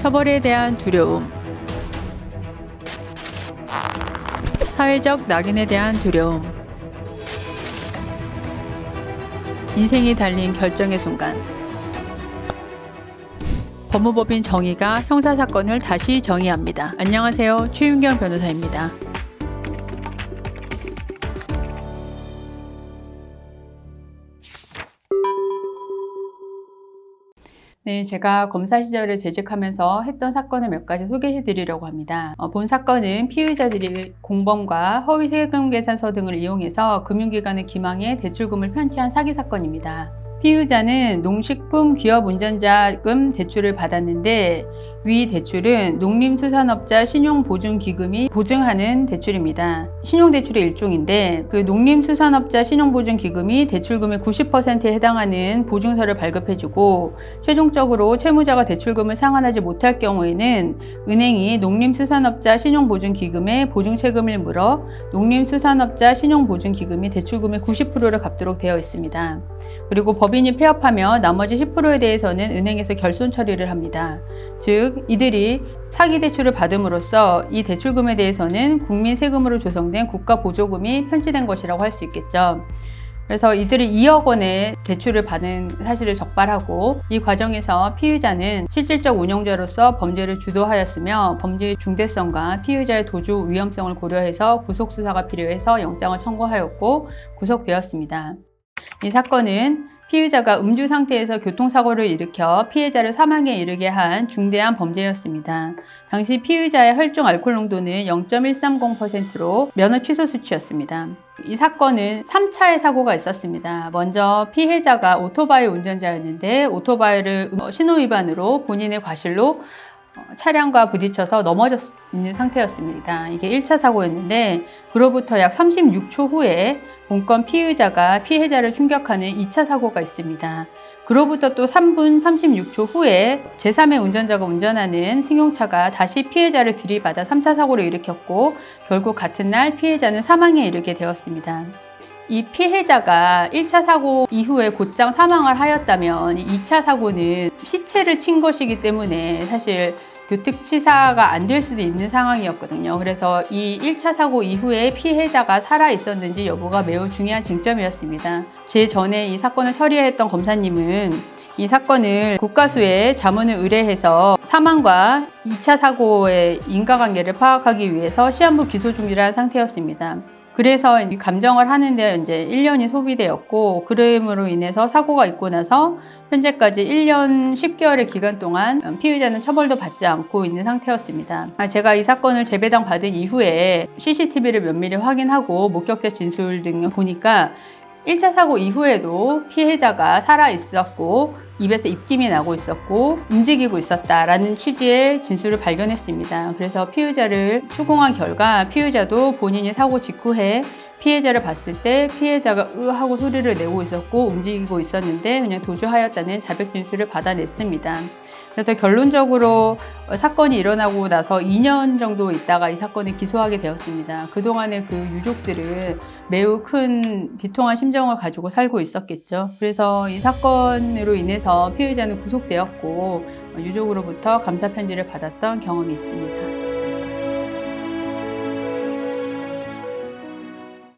처벌에 대한 두려움, 사회적 낙인에 대한 두려움, 인생이 달린 결정의 순간. 법무법인 정의가 형사사건을 다시 정의합니다. 안녕하세요. 최윤경 변호사입니다. 네, 제가 검사 시절에 재직하면서 했던 사건을 몇 가지 소개해 드리려고 합니다. 본 사건은 피의자들이 공범과 허위 세금 계산서 등을 이용해서 금융기관의 기망에 대출금을 편취한 사기 사건입니다. 피의자는 농식품 기업 운전자금 대출을 받았는데 위 대출은 농림수산업자 신용보증기금이 보증하는 대출입니다. 신용대출의 일종인데 그 농림수산업자 신용보증기금이 대출금의 90%에 해당하는 보증서를 발급해주고 최종적으로 채무자가 대출금을 상환하지 못할 경우에는 은행이 농림수산업자 신용보증기금에 보증세금을 물어 농림수산업자 신용보증기금이 대출금의 90%를 갚도록 되어 있습니다. 그리고 법인이 폐업하며 나머지 10%에 대해서는 은행에서 결손 처리를 합니다. 즉 이들이 사기 대출을 받음으로써 이 대출금에 대해서는 국민 세금으로 조성된 국가 보조금이 편취된 것이라고 할 수 있겠죠. 그래서 이들이 2억 원의 대출을 받은 사실을 적발하고 이 과정에서 피의자는 실질적 운용자로서 범죄를 주도하였으며 범죄의 중대성과 피의자의 도주 위험성을 고려해서 구속수사가 필요해서 영장을 청구하였고 구속되었습니다. 이 사건은 피의자가 음주 상태에서 교통사고를 일으켜 피해자를 사망에 이르게 한 중대한 범죄였습니다. 당시 피의자의 혈중 알코올 농도는 0.130%로 면허 취소 수치였습니다. 이 사건은 3차의 사고가 있었습니다. 먼저 피해자가 오토바이 운전자였는데 오토바이를 신호 위반으로 본인의 과실로 차량과 부딪혀서 넘어져 있는 상태였습니다. 이게 1차 사고였는데 그로부터 약 36초 후에 본건 피의자가 피해자를 충격하는 2차 사고가 있습니다. 그로부터 또 3분 36초 후에 제3의 운전자가 운전하는 승용차가 다시 피해자를 들이받아 3차 사고를 일으켰고 결국 같은 날 피해자는 사망에 이르게 되었습니다. 이 피해자가 1차 사고 이후에 곧장 사망을 하였다면 2차 사고는 시체를 친 것이기 때문에 사실 교특치사가 안 될 수도 있는 상황이었거든요. 그래서 이 1차 사고 이후에 피해자가 살아 있었는지 여부가 매우 중요한 쟁점이었습니다. 제 전에 이 사건을 처리했던 검사님은 이 사건을 국가수에 자문을 의뢰해서 사망과 2차 사고의 인과관계를 파악하기 위해서 시한부 기소 중지를 한 상태였습니다. 그래서 감정을 하는데 이제 1년이 소비되었고 그럼으로 인해서 사고가 있고 나서 현재까지 1년 10개월의 기간 동안 피의자는 처벌도 받지 않고 있는 상태였습니다. 제가 이 사건을 재배당 받은 이후에 CCTV를 면밀히 확인하고 목격자 진술 등을 보니까 1차 사고 이후에도 피해자가 살아 있었고 입에서 입김이 나고 있었고 움직이고 있었다라는 취지의 진술을 발견했습니다. 그래서 피의자를 추궁한 결과 피의자도 본인이 사고 직후에 피해자를 봤을 때 피해자가 으 하고 소리를 내고 있었고 움직이고 있었는데 그냥 도주하였다는 자백 진술을 받아냈습니다. 그래서 결론적으로 사건이 일어나고 나서 2년 정도 있다가 이 사건을 기소하게 되었습니다. 그동안의 그 유족들은 매우 큰 비통한 심정을 가지고 살고 있었겠죠. 그래서 이 사건으로 인해서 피의자는 구속되었고 유족으로부터 감사 편지를 받았던 경험이 있습니다.